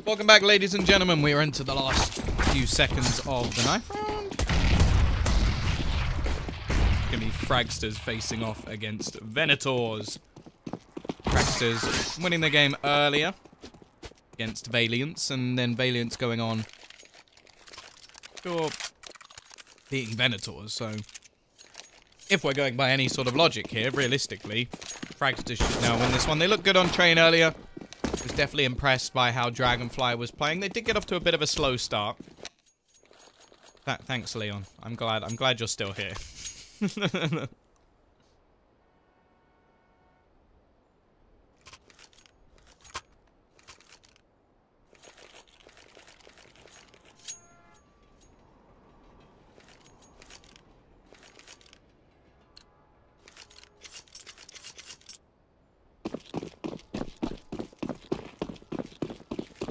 Welcome back, ladies and gentlemen. We are into the last few seconds of the knife round. Gonna be Fragsters facing off against Venatores. Fragsters winning the game earlier against Valiants, and then Valiants going on for beating Venatores. So, if we're going by any sort of logic here, realistically, Fragsters should now win this one. They looked good on train earlier. Was definitely impressed by how Dragonfly was playing. They did get off to a bit of a slow start. Thanks, Leon. I'm glad you're still here.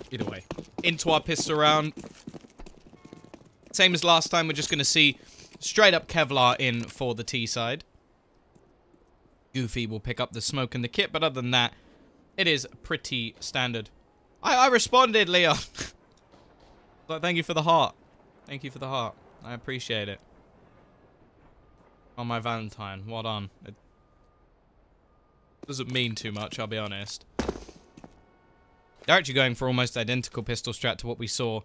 Either way, into our pistol round. Same as last time, we're just going to see straight up Kevlar in for the T side. Goofy will pick up the smoke and the kit, but other than that, it is pretty standard. I responded, Leon. Thank you for the heart. Thank you for the heart. I appreciate it. On my Valentine, well done. It doesn't mean too much, I'll be honest. They're actually going for almost identical pistol strat to what we saw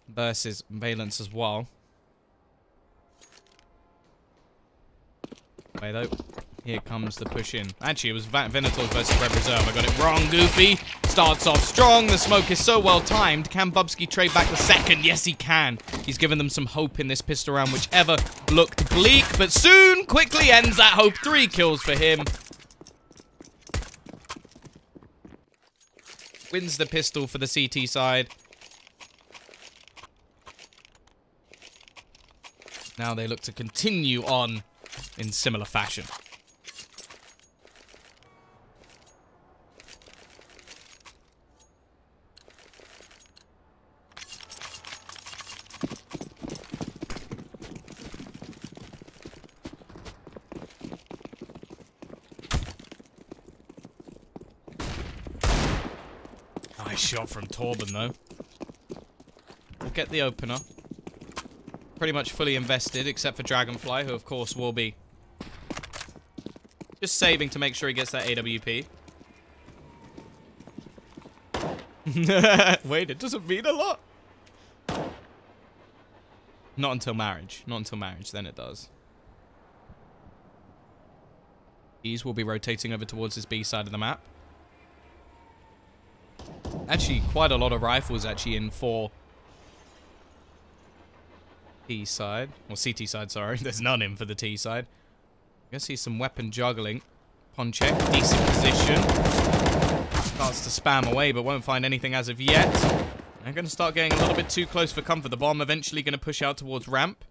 versus Valence as well. Wait though, here comes the push in. Actually, it was Venatores versus Red Reserve. I got it wrong. Goofy starts off strong. The smoke is so well timed. Can Bubsky trade back the second? Yes, he can. He's given them some hope in this pistol round, whichever looked bleak, but soon quickly ends that hope. 3 kills for him. Wins the pistol for the CT side. Now they look to continue on in similar fashion. Nice shot from Torben, though. We'll get the opener. Pretty much fully invested, except for Dragonfly, who, of course, will be just saving to make sure he gets that AWP. Wait, it doesn't mean a lot. Not until marriage. Not until marriage, then it does. These will be rotating over towards this B side of the map. Actually, quite a lot of rifles actually in for T side. Or CT side, sorry. There's none in for the T side. I can see some weapon juggling. Pon check. Decent position. Starts to spam away, but won't find anything as of yet. They're going to start getting a little bit too close for comfort. The bomb eventually going to push out towards ramp.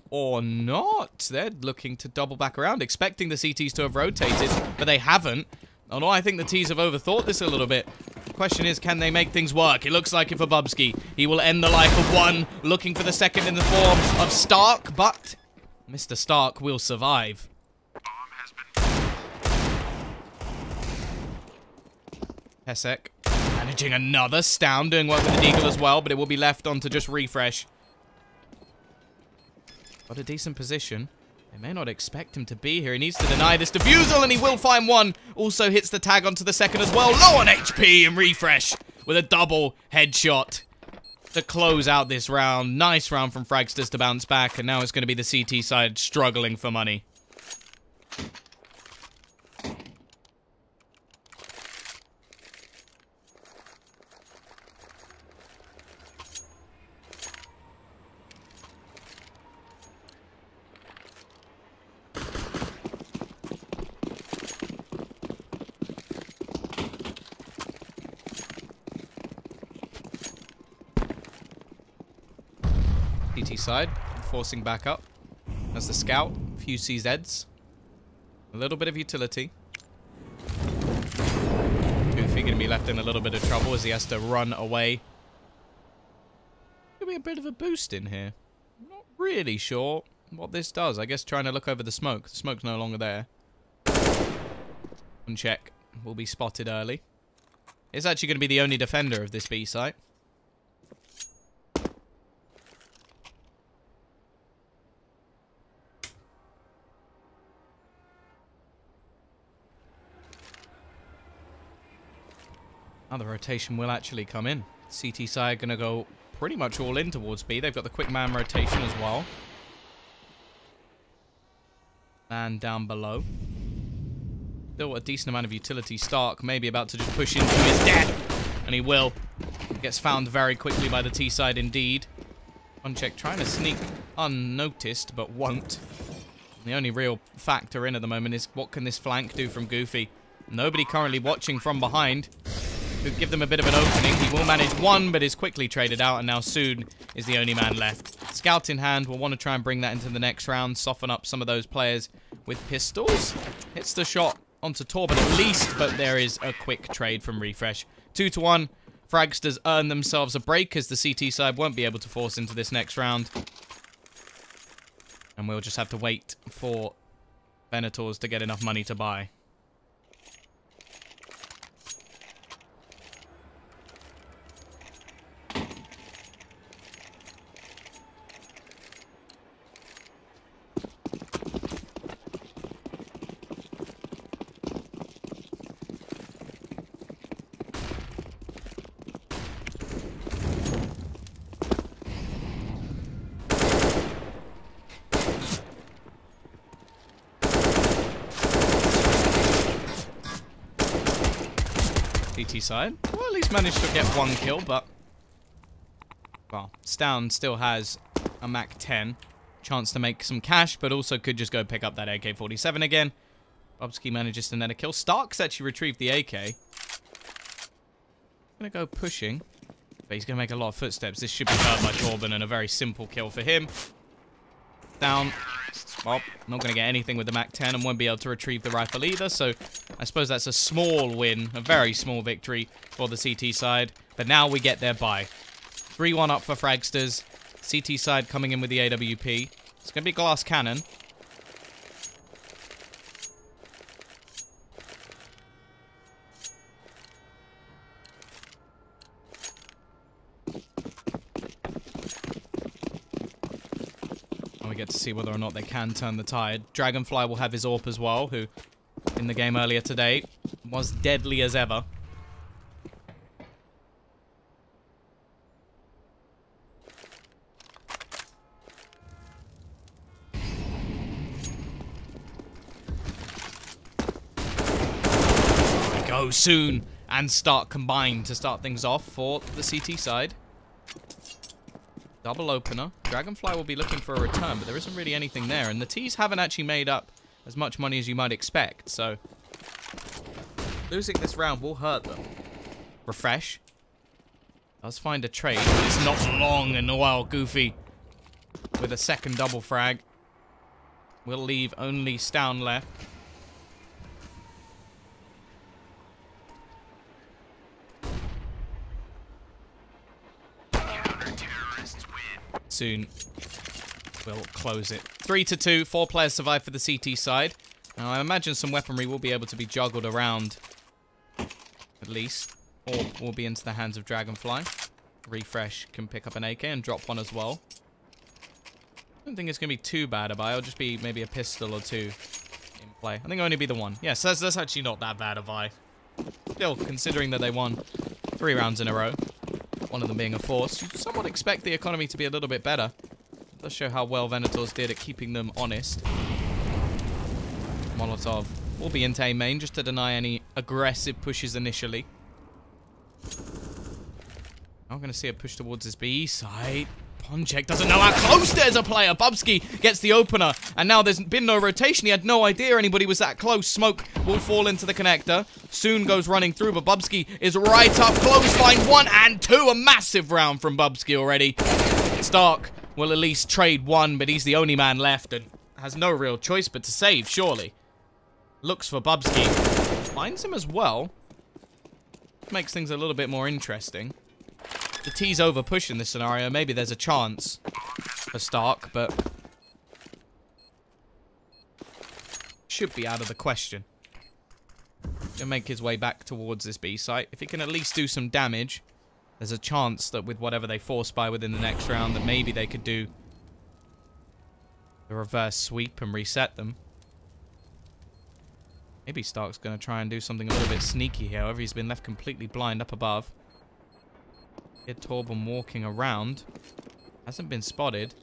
Or not. They're looking to double back around, expecting the CTs to have rotated, but they haven't. Although I think the T's have overthought this a little bit. The question is, can they make things work? It looks like it for Bubsky. He will end the life of one, looking for the second in the form of Stark, but Mr. Stark will survive. Pesek managing another Stound, doing work with the Deagle as well, but it will be left on to just refresh. Got a decent position. They may not expect him to be here. He needs to deny this defusal, and he will find one. Also hits the tag onto the second as well. Low on HP and refresh with a double headshot to close out this round. Nice round from Fragsters to bounce back, and now it's going to be the CT side struggling for money. CT side, forcing back up. As the scout, a few CZs. A little bit of utility. Goofy going to be left in a little bit of trouble as he has to run away. Could be a bit of a boost in here. Not really sure what this does. I guess trying to look over the smoke. The smoke's no longer there. One check will be spotted early. It's actually going to be the only defender of this B site. Now the rotation will actually come in. CT side going to go pretty much all in towards B. They've got the quick man rotation as well. Man down below. Still a decent amount of utility. Stark maybe about to just push into his death. And he will. Gets found very quickly by the T side indeed. Uncheck trying to sneak unnoticed, but won't. The only real factor in at the moment is what can this flank do from Goofy. Nobody currently watching from behind. Could give them a bit of an opening. He will manage one, but is quickly traded out, and now Soon is the only man left. Scout in hand, we'll want to try and bring that into the next round, soften up some of those players with pistols. Hits the shot onto Torben at least, but there is a quick trade from Refresh. 2-1. Fragsters earn themselves a break as the CT side won't be able to force into this next round. And we'll just have to wait for Venatores to get enough money to buy. CT side. Well, at least managed to get one kill, but... Well, Stown still has a MAC-10. Chance to make some cash, but also could just go pick up that AK-47 again. Bubsky manages to net a kill. Stark's actually retrieved the AK. Gonna go pushing. But he's gonna make a lot of footsteps. This should be heard by Torben, and a very simple kill for him. Down. Well, not going to get anything with the MAC-10 and won't be able to retrieve the rifle either, so I suppose that's a small win, a very small victory for the CT side. But now we get their buy. 3-1 up for Fragsters. CT side coming in with the AWP. It's going to be glass cannon. We get to see whether or not they can turn the tide. Dragonfly will have his AWP as well, who, in the game earlier today, was deadly as ever. We go Soon and Stark combined to start things off for the CT side. Double opener. Dragonfly will be looking for a return, but there isn't really anything there. And the T's haven't actually made up as much money as you might expect, so... Losing this round will hurt them. Refresh. Does find a trade, but it's not long and while Goofy with a second double frag. We'll leave only Stown left. Soon we'll close it. 3-2. 4 players survive for the CT side. Now, I imagine some weaponry will be able to be juggled around, at least. Or will be into the hands of Dragonfly. Refresh can pick up an AK and drop one as well. I don't think it's going to be too bad a buy. It'll just be maybe a pistol or two in play. I think it'll only be the one. Yes, that's actually not that bad a buy. Still, considering that they won 3 rounds in a row. One of them being a force. You'd somewhat expect the economy to be a little bit better. It does show how well Venatores did at keeping them honest. Molotov will be into A main just to deny any aggressive pushes initially. I'm going to see a push towards this B side. Ponchek doesn't know how close there's a player. Bubsky gets the opener. And now there's been no rotation. He had no idea anybody was that close. Smoke will fall into the connector. Soon goes running through, but Bubsky is right up close. Find 1 and 2. A massive round from Bubsky already. Stark will at least trade 1, but he's the only man left and has no real choice but to save, surely. Looks for Bubsky. Finds him as well. Makes things a little bit more interesting. The T's over push in this scenario. Maybe there's a chance for Stark, but should be out of the question. He'll make his way back towards this B site. If he can at least do some damage, there's a chance that with whatever they force by within the next round, that maybe they could do the reverse sweep and reset them. Maybe Stark's going to try and do something a little bit sneaky here. However, he's been left completely blind up above. Here, Torben walking around. Hasn't been spotted.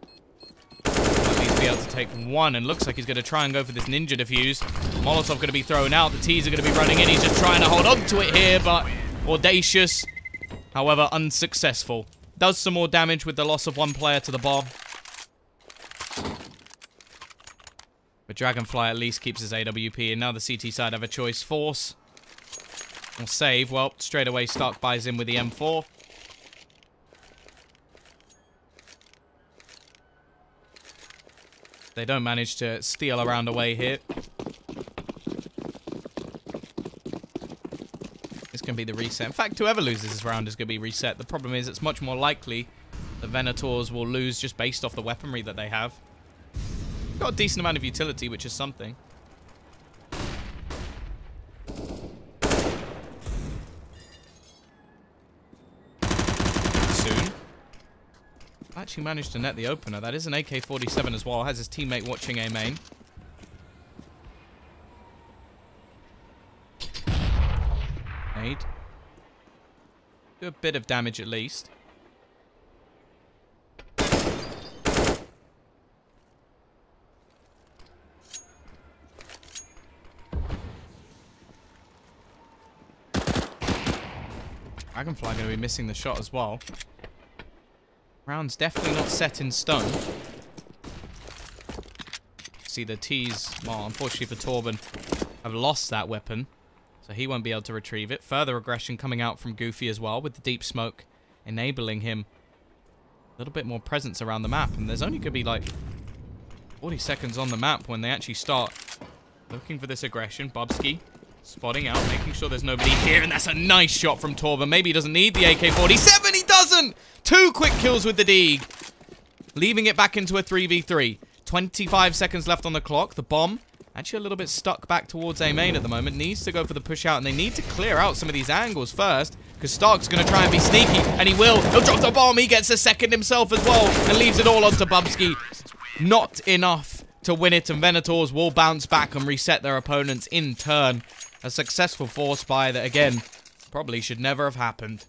At least be able to take one, and looks like he's going to try and go for this ninja defuse. Molotov going to be thrown out. The T's are going to be running in. He's just trying to hold on to it here, but audacious. However, unsuccessful. Does some more damage with the loss of one player to the bomb. But Dragonfly at least keeps his AWP, and now the CT side have a choice. Force or save. Well, straight away Stark buys in with the M4. They don't manage to steal a round away here. It's going to be the reset. In fact, whoever loses this round is going to be reset. The problem is it's much more likely the Venatores will lose just based off the weaponry that they have. Got a decent amount of utility, which is something. Soon. Actually managed to net the opener. That is an AK-47 as well. Has his teammate watching A main. Nade. Do a bit of damage at least. Dragonfly going to be missing the shot as well. Round's definitely not set in stone. See the T's, well, unfortunately for Torben, have lost that weapon. So he won't be able to retrieve it. Further aggression coming out from Goofy as well, with the deep smoke enabling him a little bit more presence around the map. And there's only going to be like 40 seconds on the map when they actually start looking for this aggression. Bubsky spotting out, making sure there's nobody here, and that's a nice shot from Torben. Maybe he doesn't need the AK-47. He doesn't! 2 quick kills with the Deeg, leaving it back into a 3v3. 25 seconds left on the clock. The bomb, actually a little bit stuck back towards A main at the moment, needs to go for the push out, and they need to clear out some of these angles first, because Stark's going to try and be sneaky, and he will. He'll drop the bomb. He gets a second himself as well, and leaves it all onto Bubsky. Not enough to win it, and Venatores will bounce back and reset their opponents in turn. A successful force buy that, again, probably should never have happened.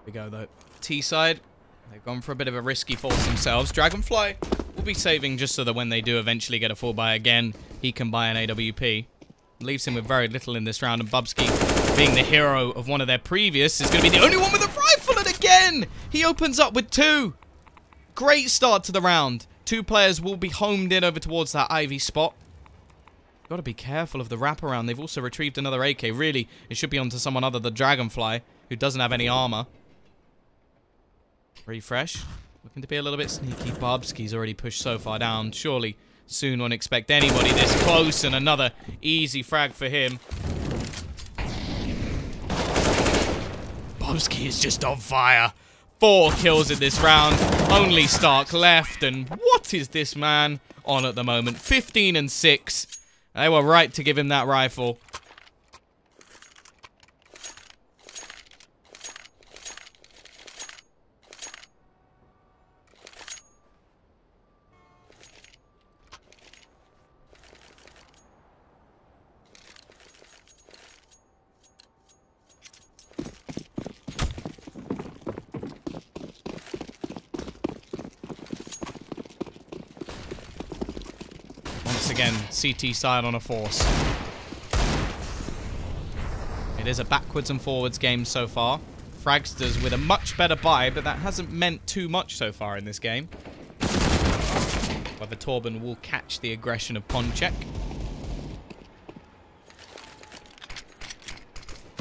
We go though. T side, they've gone for a bit of a risky force themselves. Dragonfly will be saving just so that when they do eventually get a full buy again, he can buy an AWP. Leaves him with very little in this round, and Bubsky, being the hero of one of their previous, is going to be the only one with a rifle, and again, he opens up with 2. Great start to the round. 2 players will be homed in over towards that Ivy spot. Got to be careful of the wraparound. They've also retrieved another AK. Really, it should be onto someone other than Dragonfly, who doesn't have any armor. Refresh. Looking to be a little bit sneaky. Bubsky's already pushed so far down. Surely soon won't expect anybody this close, and another easy frag for him. Bubsky is just on fire. 4 kills in this round. Only Stark left, and what is this man on at the moment? 15 and 6. They were right to give him that rifle. Again, CT side on a force. It is a backwards and forwards game so far. Fragsters with a much better buy, but that hasn't meant too much so far in this game. Whether Torben will catch the aggression of Ponchek.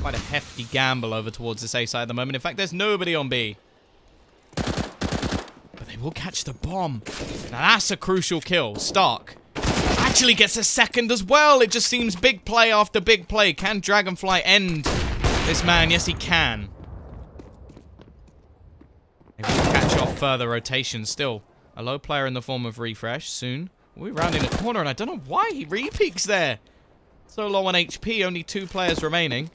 Quite a hefty gamble over towards this A side at the moment. In fact, there's nobody on B. But they will catch the bomb. Now that's a crucial kill. Stark actually gets a second as well. It just seems big play after big play. Can Dragonfly end this man? Yes, he can. Maybe we'll catch off further rotations still. A low player in the form of Refresh soon. We're rounding a corner, and I don't know why he re-peeks there. So low on HP, only 2 players remaining.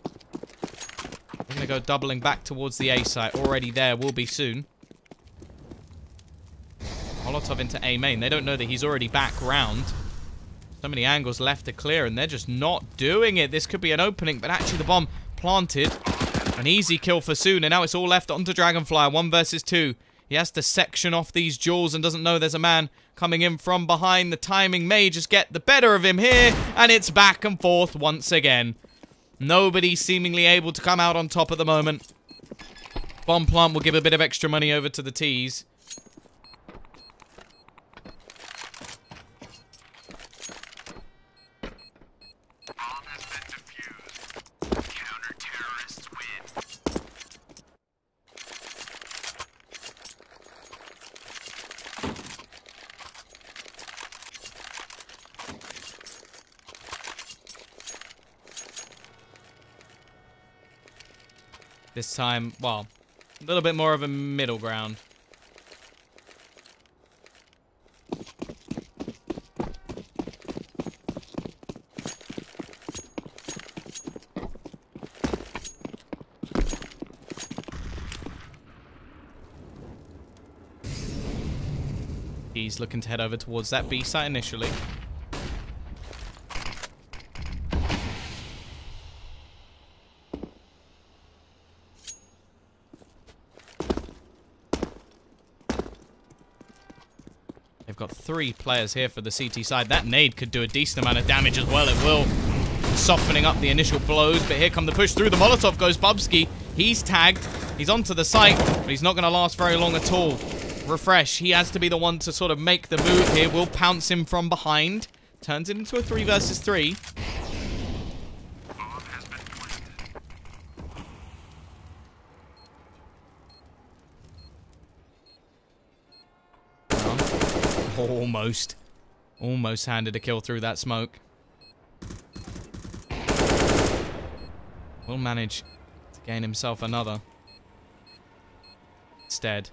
We're going to go doubling back towards the A site. Already there, will be soon. Molotov into A main. They don't know that he's already back round. So many angles left to clear, and they're just not doing it. This could be an opening, but actually the bomb planted. An easy kill for Soon, and now it's all left onto Dragonfly. 1 versus 2. He has to section off these jewels and doesn't know there's a man coming in from behind. The timing may just get the better of him here, and it's back and forth once again. Nobody seemingly able to come out on top at the moment. Bomb plant will give a bit of extra money over to the T's. This time, well, a little bit more of a middle ground. He's looking to head over towards that B site initially. They've got 3 players here for the CT side. That nade could do a decent amount of damage as well. It will. Softening up the initial blows, but here come the push through. The Molotov goes Bubsky. He's tagged. He's onto the site, but he's not going to last very long at all. Refresh. He has to be the one to sort of make the move here. Will pounce him from behind. Turns it into a 3 versus 3. Almost handed a kill through that smoke. Will manage to gain himself another. Instead,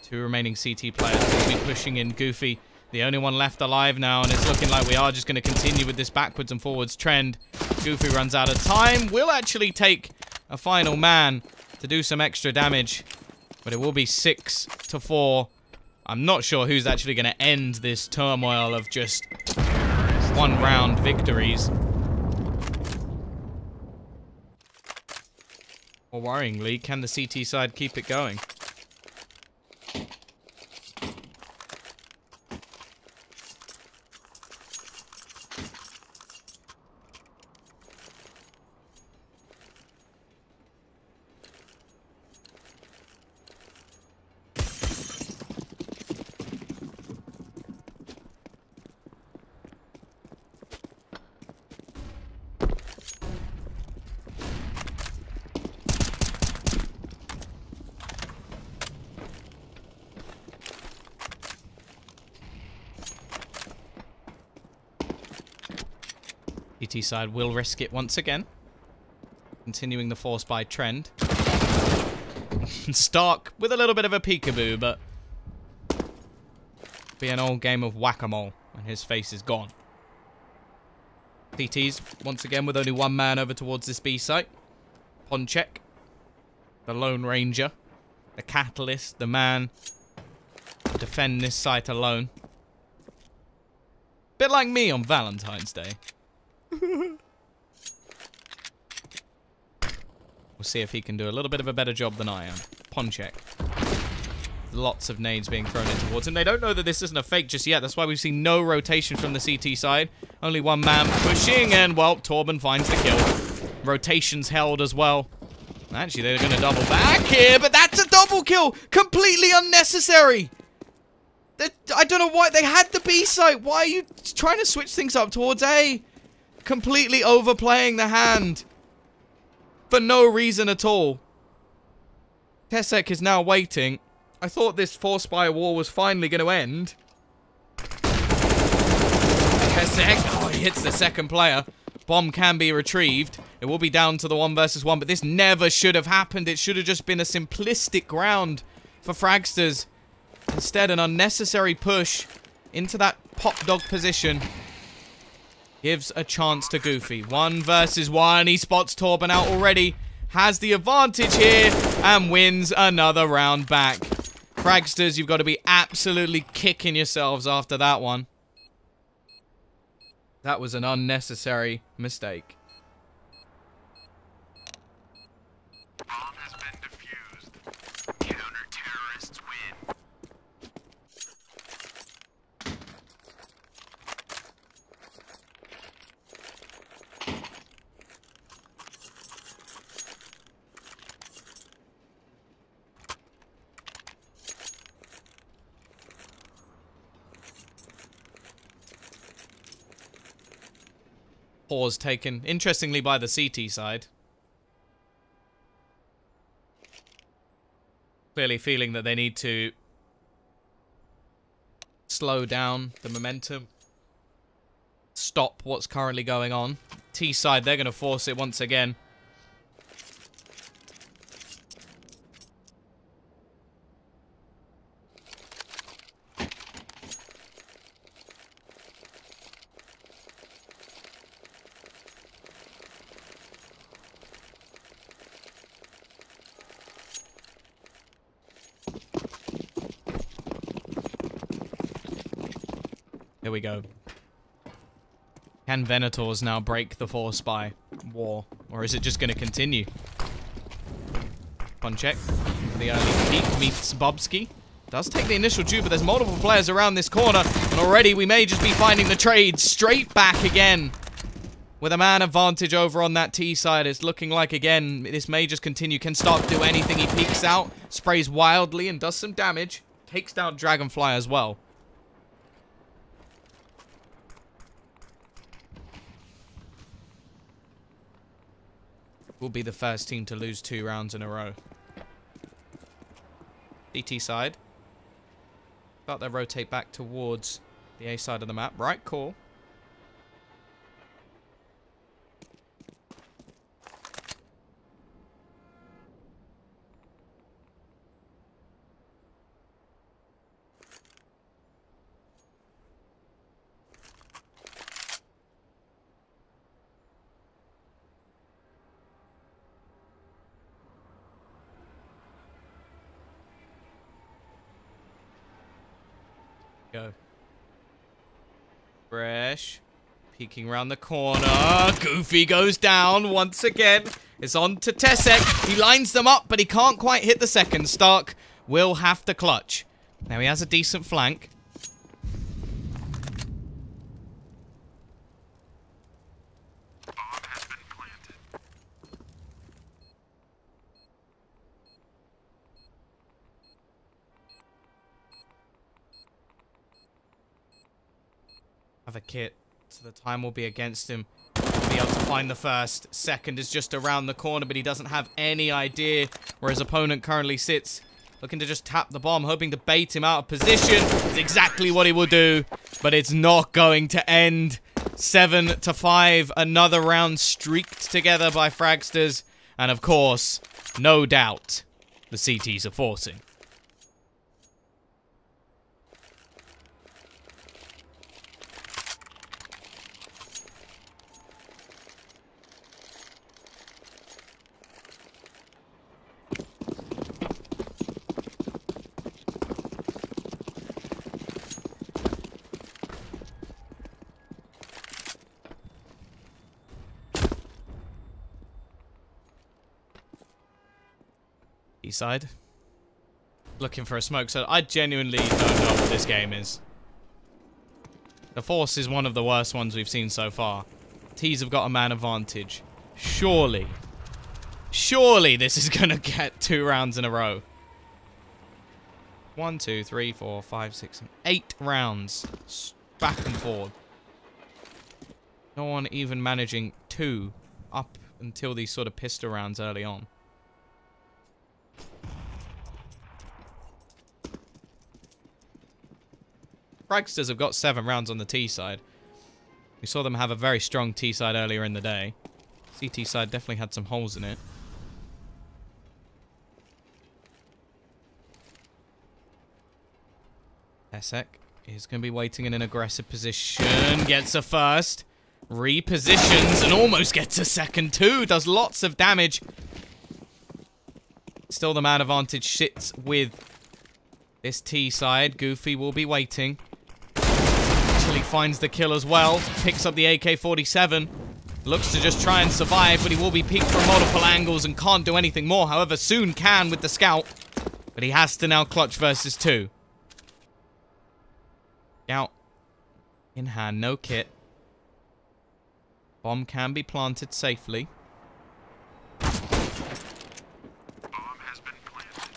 2 remaining CT players will be pushing in. Goofy, the only one left alive now, and it's looking like we are just going to continue with this backwards and forwards trend. Goofy runs out of time. Will actually take a final man to do some extra damage, but it will be 6-4. I'm not sure who's actually going to end this turmoil of just 1-round victories. Or worryingly, can the CT side keep it going? CT side will risk it once again. Continuing the force by trend. Stark with a little bit of a peekaboo, but be an old game of whack-a-mole, and his face is gone. CTs, once again, with only 1 man over towards this B site. Ponchek, the Lone Ranger, the Catalyst, the man to defend this site alone. Bit like me on Valentine's Day. We'll see if he can do a little bit of a better job than I am. Ponchek. Lots of nades being thrown in towards him. They don't know that this isn't a fake just yet. That's why we've seen no rotation from the CT side. Only 1 man pushing, and, well, Torben finds the kill. Rotations held as well. Actually, they're going to double back here, but that's a double kill! Completely unnecessary! I don't know why. They had the B site. Why are you trying to switch things up towards A? Completely overplaying the hand. For no reason at all. Tesek is now waiting. I thought this Force Spire war was finally going to end. Oh, he hits the second player. Bomb can be retrieved. It will be down to the 1 versus 1, but this never should have happened. It should have just been a simplistic round for Fragsters. Instead, an unnecessary push into that pop dog position gives a chance to Goofy. 1 versus 1. He spots Torben out already. Has the advantage here and wins another round back. Fragsters, you've got to be absolutely kicking yourselves after that one. That was an unnecessary mistake. Bomb has been defused. Counter-terrorists win. Pause taken, interestingly, by the CT side. Clearly feeling that they need to slow down the momentum. Stop what's currently going on. T side, they're going to force it once again. Here we go. Can Venatores now break the Force Spy war? Or is it just going to continue? Fun check. The early peak meets Bobski. Does take the initial tube, but there's multiple players around this corner. And already we may just be finding the trade straight back again. With a man advantage over on that T side. It's looking like, again, this may just continue. Can Stark do anything? He peeks out, sprays wildly, and does some damage. Takes down Dragonfly as well. Will be the first team to lose 2 rounds in a row. DT side. Start their rotate back towards the A side of the map. Right, cool. Go. Fresh. Peeking around the corner. Goofy goes down once again. It's on to Tesek. He lines them up, but he can't quite hit the second. Stark will have to clutch. Now he has a decent flank. Bomb has been planted. Have a kit, so the time will be against him. He'll be able to find the first. Second is just around the corner, but he doesn't have any idea where his opponent currently sits. Looking to just tap the bomb, hoping to bait him out of position. It's exactly what he will do, but it's not going to end. 7-5, another round streaked together by Fragsters. And of course, no doubt, the CTs are forcing. Side. Looking for a smoke, so I genuinely don't know what this game is. The Force is one of the worst ones we've seen so far. T's have got a man advantage. Surely this is gonna get 2 rounds in a row. 1, 2, 3, 4, 5, 6, 7, 8 rounds. Back and forth. No one even managing 2 up until these sort of pistol rounds early on. Fragsters have got 7 rounds on the T side. We saw them have a very strong T side earlier in the day. CT side definitely had some holes in it. Esek is going to be waiting in an aggressive position. Gets a first. Repositions and almost gets a second too. Does lots of damage. Still the man advantage sits with this T side. Goofy will be waiting. Actually finds the kill as well. Picks up the AK-47. Looks to just try and survive, but he will be peeked from multiple angles and can't do anything more. However, soon can with the scout. But he has to now clutch versus 2. Scout in hand, no kit. Bomb can be planted safely. Bomb has been planted.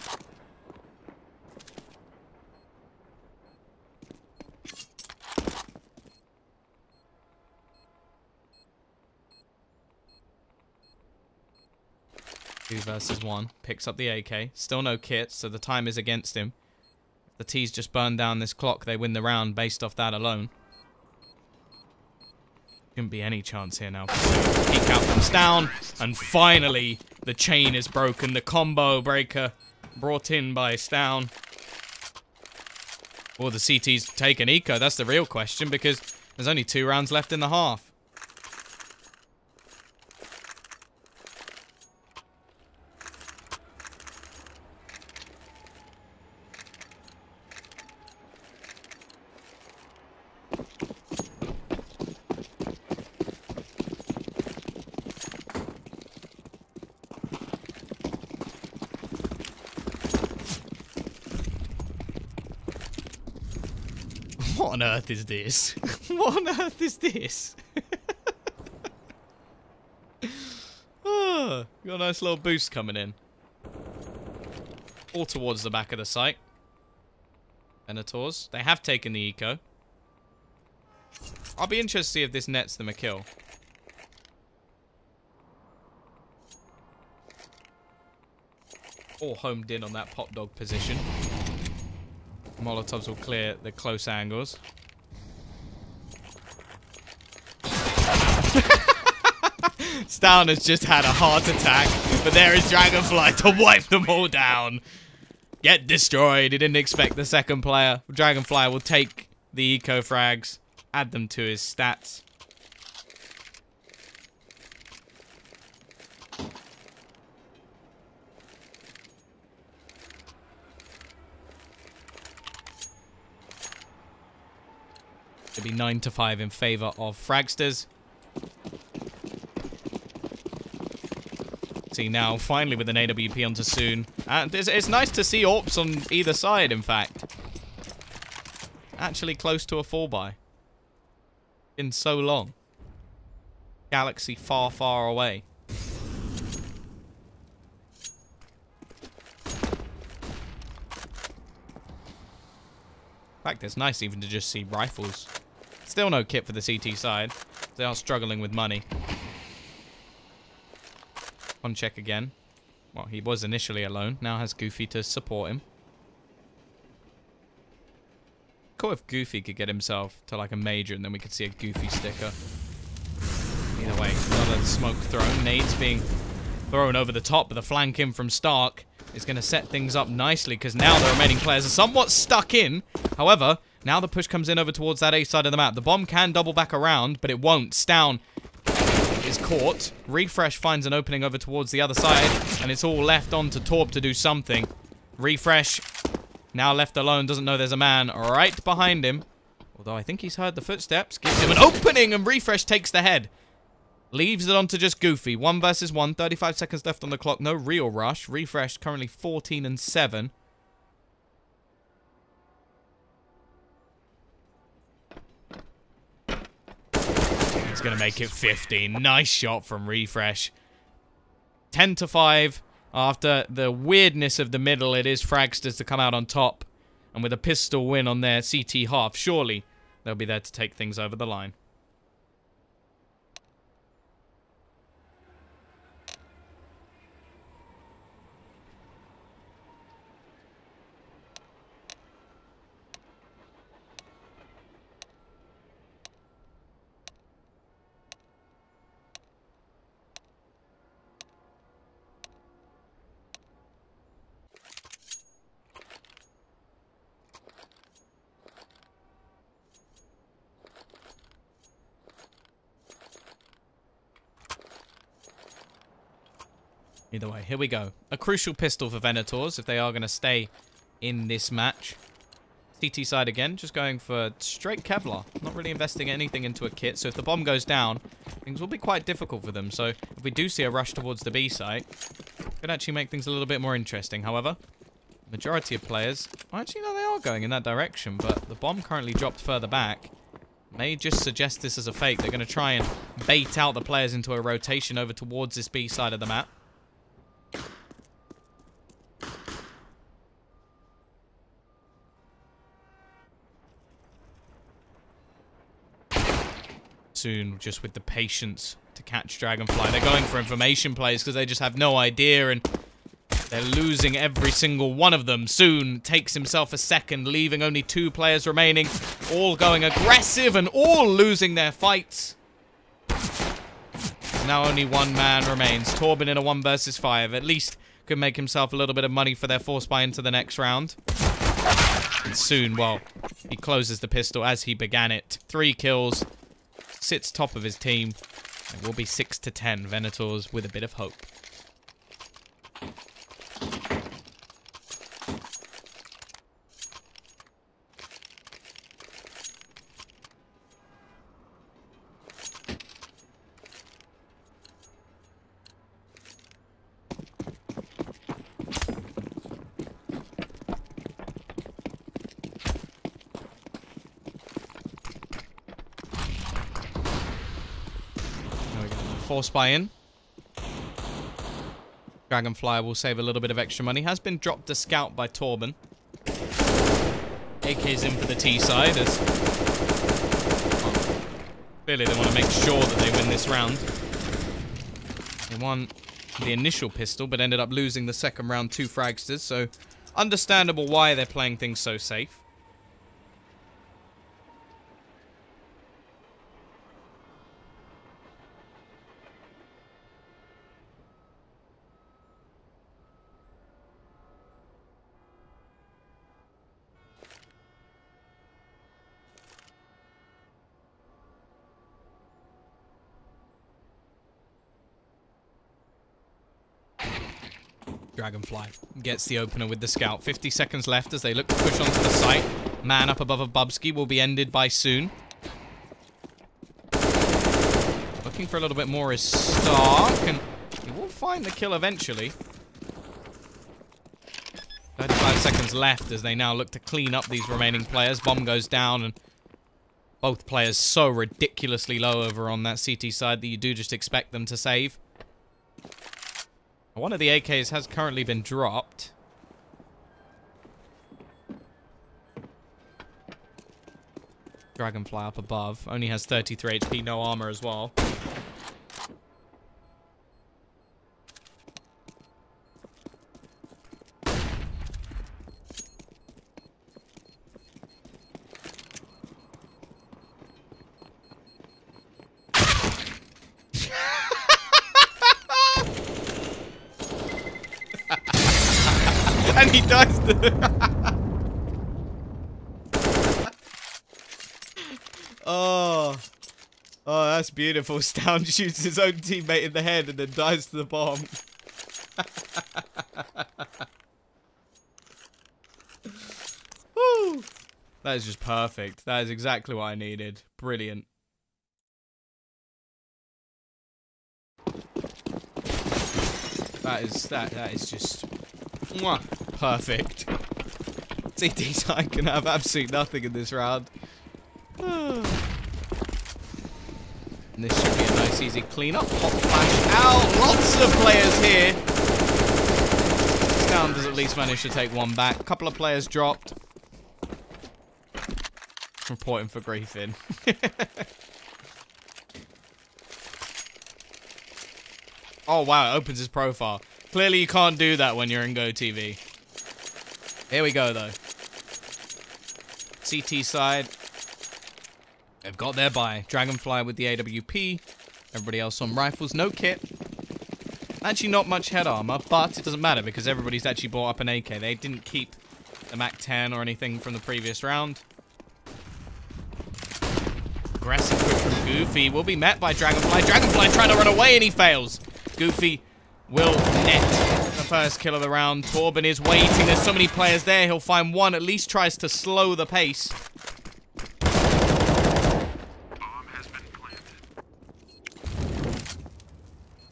2 versus 1. Picks up the AK. Still no kit, so the time is against him. If the T's just burn down this clock, they win the round based off that alone. Shouldn't be any chance here now. Peek out comes down, and finally the chain is broken. The combo breaker brought in by Stown. Will the CTs take an eco? That's the real question, because there's only 2 rounds left in the half. What on earth is this? What on earth is this? Oh, got a nice little boost coming in. All towards the back of the site. Venatores. They have taken the eco. I'll be interested to see if this nets them a kill. All homed in on that pop dog position. Molotovs will clear the close angles. Stown has just had a heart attack, but there is Dragonfly to wipe them all down. Get destroyed. He didn't expect the second player. Dragonfly will take the eco frags, add them to his stats. It'll be 9-5 in favor of Fragsters. See now, finally with an AWP onto Soon. And it's nice to see AWPs on either side, in fact. Actually close to a 4-buy. In so long. Galaxy far, far away. In fact, it's nice even to just see rifles. Still no kit for the CT side. They are struggling with money. On check again. Well, he was initially alone. Now has Goofy to support him. Cool if Goofy could get himself to like a major and then we could see a Goofy sticker. Either way, another smoke thrown. Nades being thrown over the top, but the flank in from Stark is going to set things up nicely because now the remaining players are somewhat stuck in. However, now the push comes in over towards that A side of the map. The bomb can double back around, but it won't. Stown is caught. Refresh finds an opening over towards the other side, and it's all left on to Torp to do something. Refresh, now left alone, doesn't know there's a man right behind him. Although I think he's heard the footsteps. Gives him an opening, and Refresh takes the head. Leaves it on to just Goofy. 1 versus 1. 35 seconds left on the clock. No real rush. Refresh currently 14-7. He's going to make it 15. Nice shot from Refresh. 10-5. After the weirdness of the middle, it is Fragsters to come out on top. And with a pistol win on their CT half, surely they'll be there to take things over the line. Either way, here we go. A crucial pistol for Venatores if they are going to stay in this match. CT side again, just going for straight Kevlar. Not really investing anything into a kit, so if the bomb goes down, things will be quite difficult for them. So if we do see a rush towards the B site, it could actually make things a little bit more interesting. However, majority of players, well, actually, no, they are going in that direction, but the bomb currently dropped further back. May just suggest this as a fake. They're going to try and bait out the players into a rotation over towards this B side of the map. Soon, just with the patience to catch Dragonfly. They're going for information plays because they just have no idea, and they're losing every single one of them. Soon takes himself a second, leaving only 2 players remaining, all going aggressive and all losing their fights. Now only 1 man remains. Torben in a 1 versus 5. At least could make himself a little bit of money for their force buy into the next round. And soon, well, he closes the pistol as he began it. 3 kills. Sits top of his team. It will be 6-10. Venatores with a bit of hope. Force buy in. Dragonfly will save a little bit of extra money. Has been dropped a scout by Torben. AK's in for the T side as clearly they want to make sure that they win this round. They won the initial pistol but ended up losing the second round to Fragsters, so understandable why they're playing things so safe. Dragonfly gets the opener with the scout. 50 seconds left as they look to push onto the site. Man up above a Bubsky will be ended by soon. Looking for a little bit more is Stark, and he will find the kill eventually. 35 seconds left as they now look to clean up these remaining players. Bomb goes down, and both players so ridiculously low over on that CT side that you do just expect them to save. One of the AKs has currently been dropped. Dragonfly up above. Only has 33 HP, no armor as well. And he dies Oh, that's beautiful. Stound shoots his own teammate in the head and then dies to the bomb. Woo! That is just perfect. That is exactly what I needed. Brilliant. That is just mwah, perfect. CT side can have absolutely nothing in this round. And this should be a nice easy cleanup. Hot flash out. Lots of players here. Stound does at least manage to take 1 back. A couple of players dropped. Reporting for griefing. Oh wow, it opens his profile. Clearly you can't do that when you're in GoTV. Here we go though. CT side. They've got their buy. Dragonfly with the AWP. Everybody else on rifles. No kit. Actually not much head armor, but it doesn't matter because everybody's actually bought up an AK. They didn't keep the MAC-10 or anything from the previous round. Aggressive push from Goofy will be met by Dragonfly. Dragonfly trying to run away and he fails. Goofy will net the first kill of the round. Torben is waiting. There's so many players there. He'll find one. At least tries to slow the pace.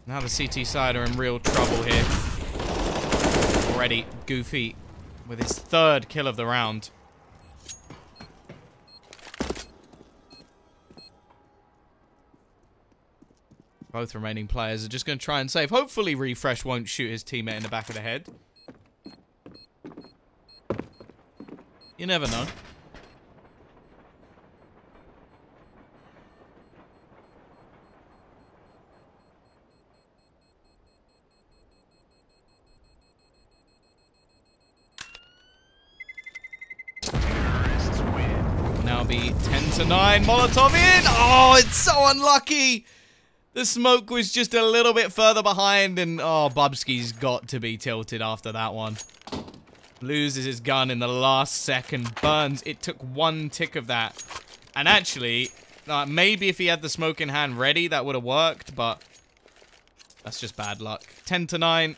Now the CT side are in real trouble here. Already Goofy with his third kill of the round. Both remaining players are just going to try and save. Hopefully Refresh won't shoot his teammate in the back of the head. You never know. Now be 10-9. Molotov in. Oh, it's so unlucky. The smoke was just a little bit further behind, and oh, Bubsky's got to be tilted after that one. Loses his gun in the last second. Burns. It took one tick of that. And actually, maybe if he had the smoke in hand ready, that would have worked, but that's just bad luck. 10-9.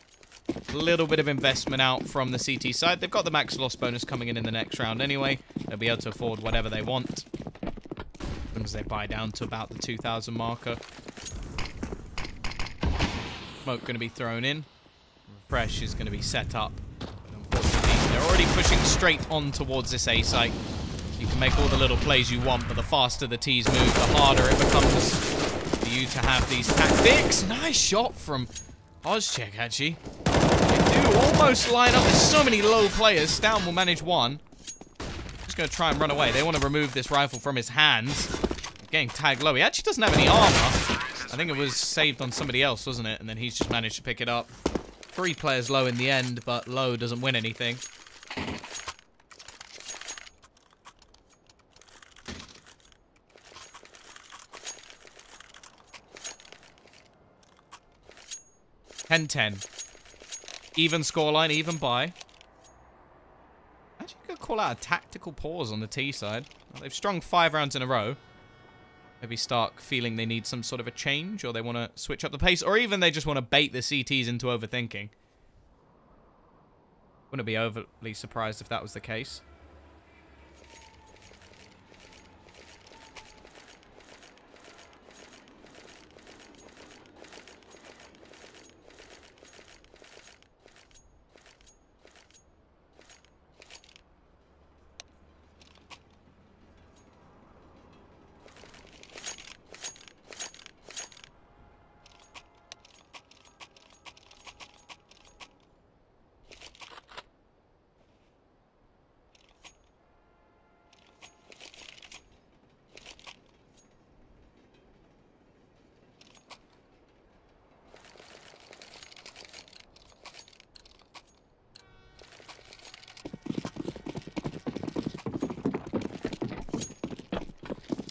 A little bit of investment out from the CT side. They've got the max loss bonus coming in the next round anyway. They'll be able to afford whatever they want. As long as they buy down to about the 2,000 marker. Smoke going to be thrown in. Refresh is going to be set up. But unfortunately, they're already pushing straight on towards this A site. You can make all the little plays you want, but the faster the T's move, the harder it becomes for you to have these tactics. Nice shot from Ozcheck, actually. They do almost line up. There's so many low players. Stown will manage one. Just going to try and run away. They want to remove this rifle from his hands. Getting tagged low. He actually doesn't have any armor. I think it was saved on somebody else, wasn't it? And then he's just managed to pick it up. 3 players low in the end, but low doesn't win anything. (10-10). Even scoreline, even buy. Actually, could call out a tactical pause on the T side. Well, they've strung 5 rounds in a row. Maybe start feeling they need some sort of a change, or they want to switch up the pace, or even they just want to bait the CTs into overthinking. Wouldn't be overly surprised if that was the case.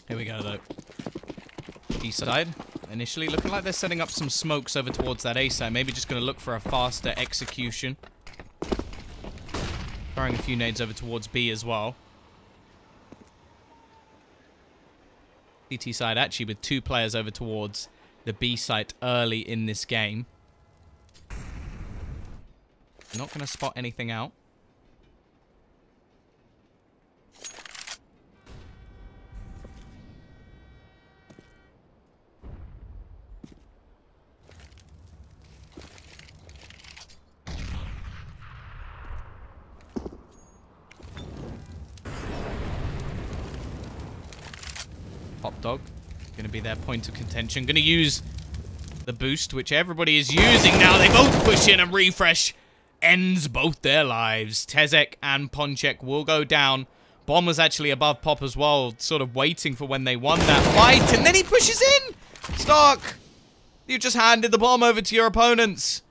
Here we go, though. East side, initially looking like they're setting up some smokes over towards that A side. Maybe just going to look for a faster execution. Throwing a few nades over towards B as well. CT side actually with 2 players over towards the B site early in this game. Not going to spot anything out. Hot Dog, going to be their point of contention. Going to use the boost, which everybody is using now. They both push in, and Refresh ends both their lives. Tezek and Ponchek will go down. Bomb was actually above Pop as well, sort of waiting for when they won that fight, and then he pushes in! Stark, you just handed the bomb over to your opponents.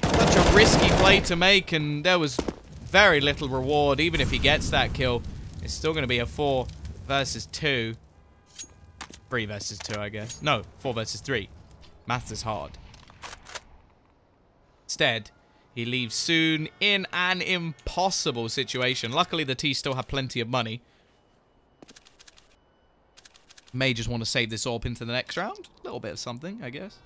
Such a risky play to make, and there was very little reward. Even if he gets that kill, it's still going to be a 4 versus 2. 3 versus 2, I guess. No, 4 versus 3. Maths is hard. Instead, he leaves soon in an impossible situation. Luckily, the T still have plenty of money. May just want to save this AWP into the next round. A little bit of something, I guess.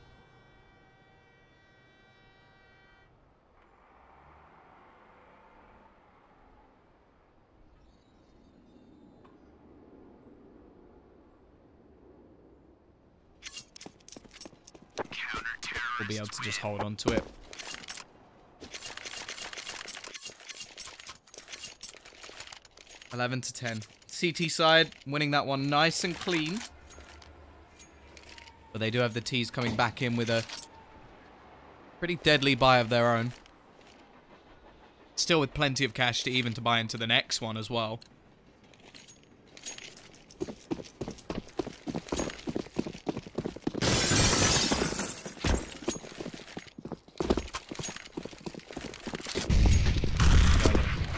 we'll be able to just hold on to it. (11-10). CT side winning that one nice and clean. But they do have the T's coming back in with a pretty deadly buy of their own. Still with plenty of cash to even to buy into the next one as well.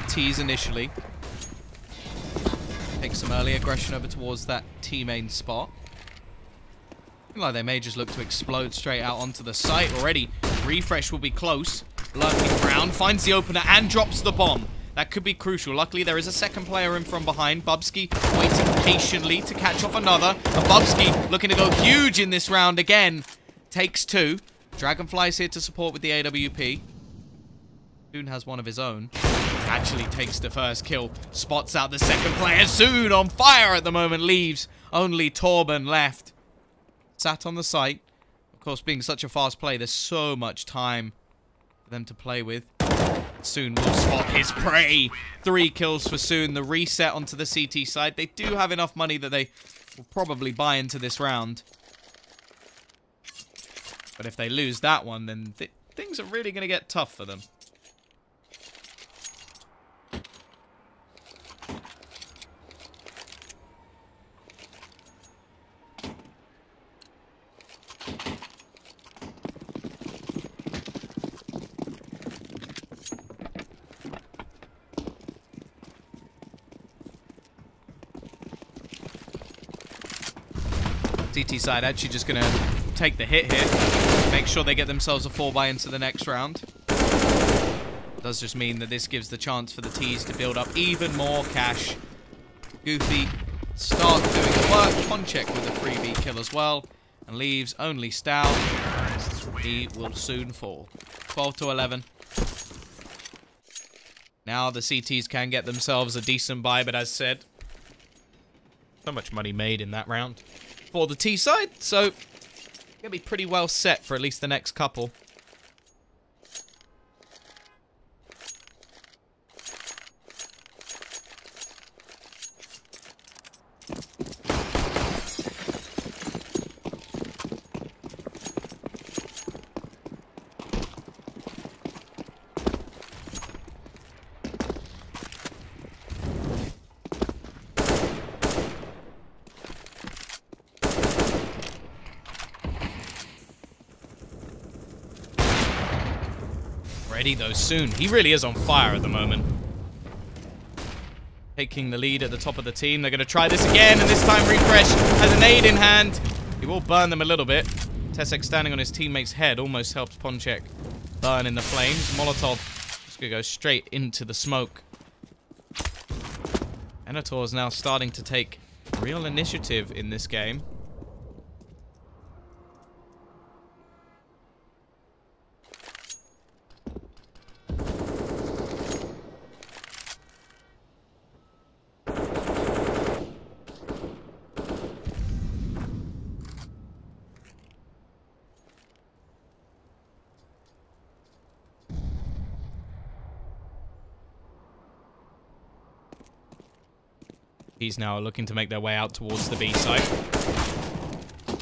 T's initially. Take some early aggression over towards that T main spot. Like they may just look to explode straight out onto the site already. Refresh will be close. Lurking around, finds the opener and drops the bomb. That could be crucial. Luckily, there is a second player in from behind. Bubsky waiting patiently to catch off another. And Bubsky looking to go huge in this round again. Takes two. Dragonfly's here to support with the AWP. Soon has one of his own. Actually takes the first kill. Spots out the second player. Soon on fire at the moment. Leaves only Torben left. Sat on the site. Of course, being such a fast play, there's so much time for them to play with. Soon will spot his prey. 3 kills for Soon. The reset onto the CT side. They do have enough money that they will probably buy into this round. But if they lose that one, then things are really going to get tough for them. CT side actually just going to take the hit here. Make sure they get themselves a 4-buy into the next round. Does just mean that this gives the chance for the T's to build up even more cash. Goofy start doing the work. Ponchek with a freebie kill as well. And leaves only Stout. He will soon fall. 12-11. Now the CTs can get themselves a decent buy, but as said, so much money made in that round for the T side, so gonna be pretty well set for at least the next couple. Ready though soon. He really is on fire at the moment. Taking the lead at the top of the team. They're going to try this again, and this time Refresh has an aid in hand. He will burn them a little bit. Tesek standing on his teammate's head almost helps Ponchek burn in the flames. Molotov just going to go straight into the smoke. Venatores now starting to take real initiative in this game. He's now looking to make their way out towards the B site.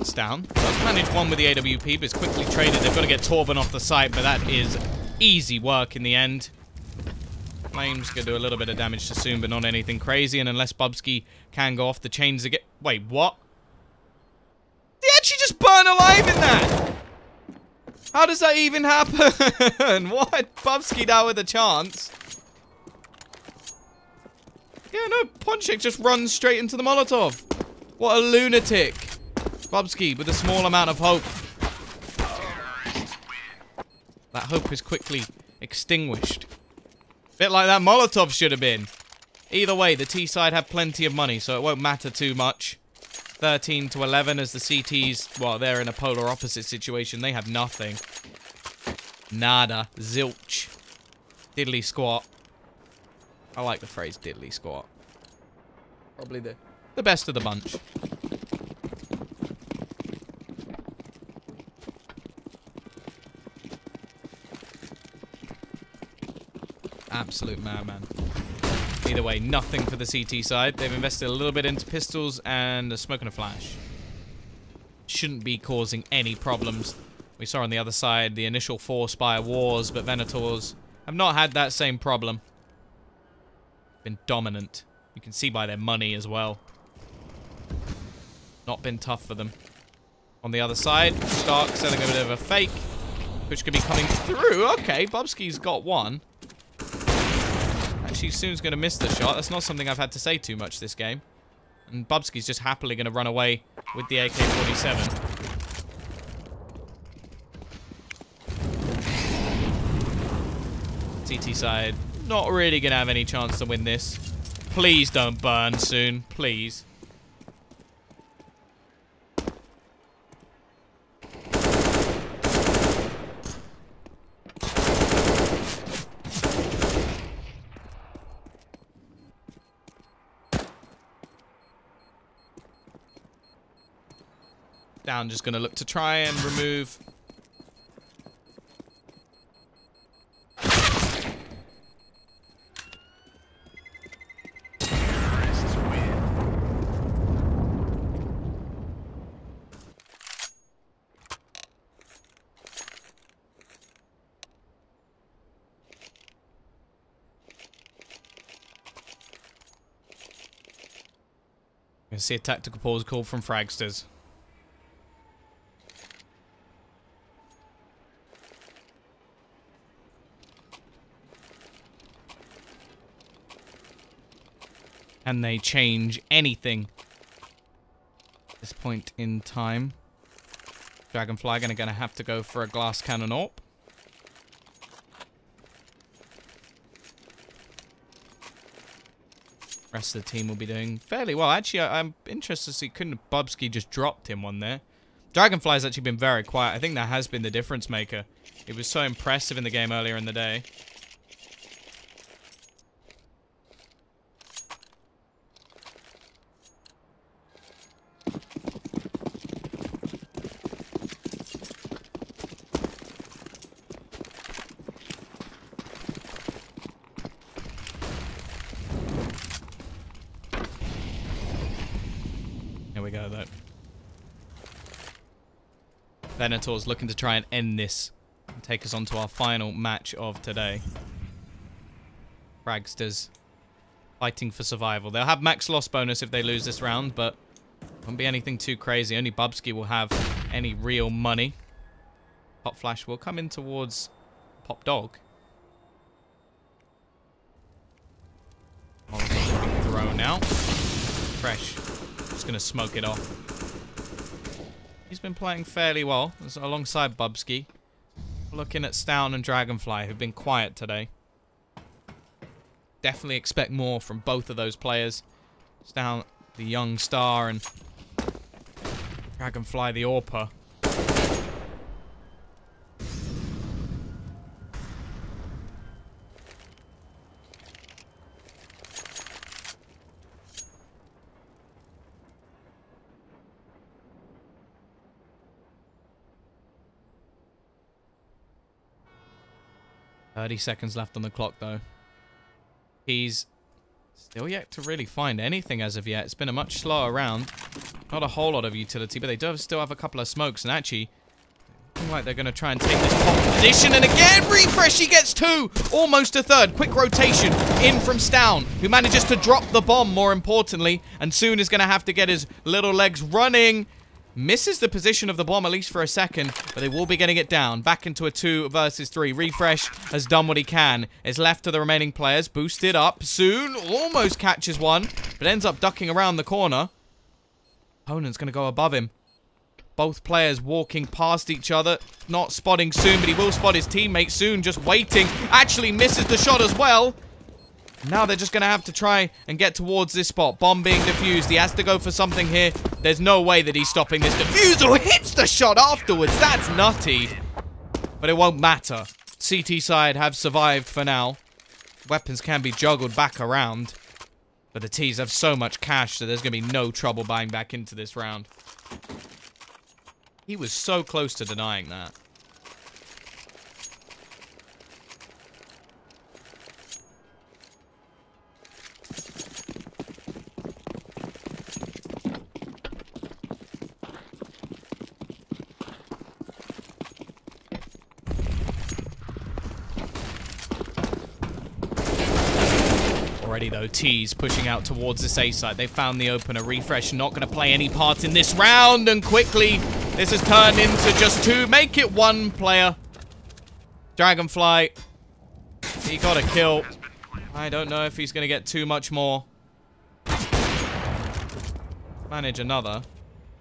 It's down. Does manage one with the AWP, but it's quickly traded. They've got to get Torben off the site, but that is easy work in the end. Flames going to do a little bit of damage to Soon, but not anything crazy. And unless Bubsky can go off, the chains again. Wait, what? They actually just burn alive in that! How does that even happen? What? Bubsky now with a chance. Yeah, no, Ponchek just runs straight into the Molotov. What a lunatic. Bubsky with a small amount of hope. That hope is quickly extinguished. Bit like that Molotov should have been. Either way, the T side have plenty of money, so it won't matter too much. 13-11 as the CTs, well, they're in a polar opposite situation. They have nothing. Nada. Zilch. Diddly squat. I like the phrase diddly squat. Probably the best of the bunch. Absolute madman. Either way, nothing for the CT side. They've invested a little bit into pistols and a smoke and a flash. Shouldn't be causing any problems. We saw on the other side the initial 4 Spire wars, but Venatores have not had that same problem. Been dominant. You can see by their money as well. Not been tough for them. On the other side, Stark selling a bit of a fake, which could be coming through. Okay, Bubsky's got one. Actually, Soon's going to miss the shot. That's not something I've had to say too much this game. And Bubsky's just happily going to run away with the AK-47. CT side, not really going to have any chance to win this. Please don't burn Soon. Please. Down, just going to look to try and remove. I see a tactical pause call from Fragsters. Can they change anything at this point in time? Dragonfly gonna have to go for a glass cannon AWP. Rest of the team will be doing fairly well. Actually, I'm interested to see, couldn't Bubsky just dropped him one there? Dragonfly's actually been very quiet. I think that has been the difference maker. It was so impressive in the game earlier in the day. Here we go, though. Venatores looking to try and end this and take us on to our final match of today. Fragsters fighting for survival. They'll have max loss bonus if they lose this round, but won't be anything too crazy. Only Bubsky will have any real money. Pop Flash will come in towards Pop Dog. Thrown out. Fresh. Just going to smoke it off. He's been playing fairly well alongside Bubsky. Looking at Stown and Dragonfly, who've been quiet today. Definitely expect more from both of those players. Stown, the young star, and Dragonfly, the AWPer. Seconds left on the clock, though. He's still yet to really find anything as of yet. It's been a much slower round. Not a whole lot of utility, but they do still have a couple of smokes. And actually, looking like they're going to try and take this top position. And again, refresh, he gets 2. Almost a third. Quick rotation in from Stown, who manages to drop the bomb, more importantly. And soon is going to have to get his little legs running. Misses the position of the bomb, at least for a second, but they will be getting it down. Back into a 2 versus 3. Refresh has done what he can. Is left to the remaining players. Boosted up. Soon almost catches one, but ends up ducking around the corner. Opponent's going to go above him. Both players walking past each other. Not spotting Soon, but he will spot his teammate. Soon just waiting. Actually misses the shot as well. Now they're just going to have to try and get towards this spot. Bomb being defused. He has to go for something here. There's no way that he's stopping this defusal. Hits the shot afterwards. That's nutty. But it won't matter. CT side have survived for now. Weapons can be juggled back around. But the T's have so much cash that there's going to be no trouble buying back into this round. He was so close to denying that. already, though. T's pushing out towards this A side. They found the opener. Refresh not going to play any part in this round. And quickly, this has turned into just 2. Make it 1 player. Dragonfly. He got a kill. I don't know if he's going to get too much more. Manage another.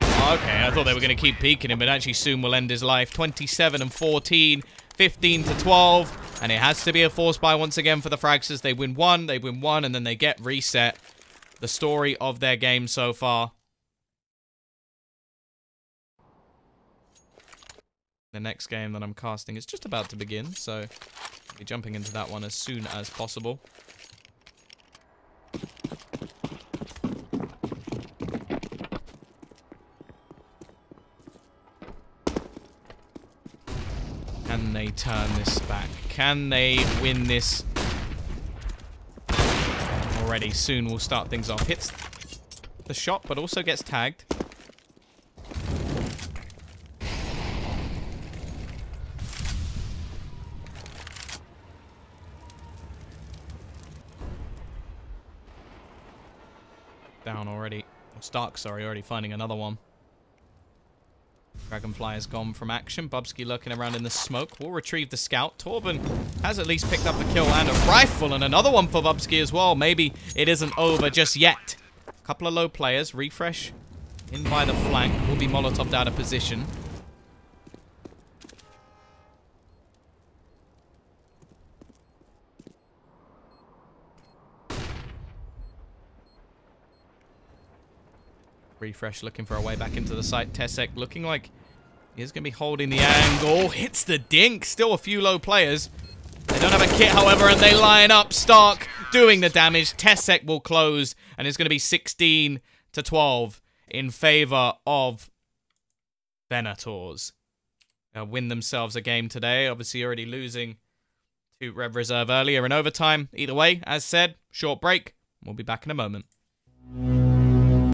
Oh, okay, I thought they were going to keep peeking him, but actually soon will end his life. 27 and 14. 15 to 12. And it has to be a force buy once again for the Fragsters. They win 1, and then they get reset. The story of their game so far. The next game that I'm casting is just about to begin, so I'll be jumping into that one as soon as possible. Can they turn this back? Can they win this? Already, soon we'll start things off. Hits the shot, but also gets tagged. Down already. Or Stark, sorry, already finding another one. Dragonfly has gone from action. Bubsky lurking around in the smoke. We'll retrieve the scout. Torben has at least picked up a kill and a rifle, and another one for Bubsky as well. Maybe it isn't over just yet. A couple of low players. Refresh in by the flank. Will be Molotoved out of position. Refresh looking for a way back into the site. Tesek looking like he's going to be holding the angle. Hits the dink. Still a few low players. They don't have a kit, however, and they line up. Stark doing the damage. Tesek will close, and it's going to be 16 to 12 in favor of Venatores. They'll win themselves a game today. Obviously already losing to Rev Reserve earlier in overtime. Either way, as said, short break. We'll be back in a moment.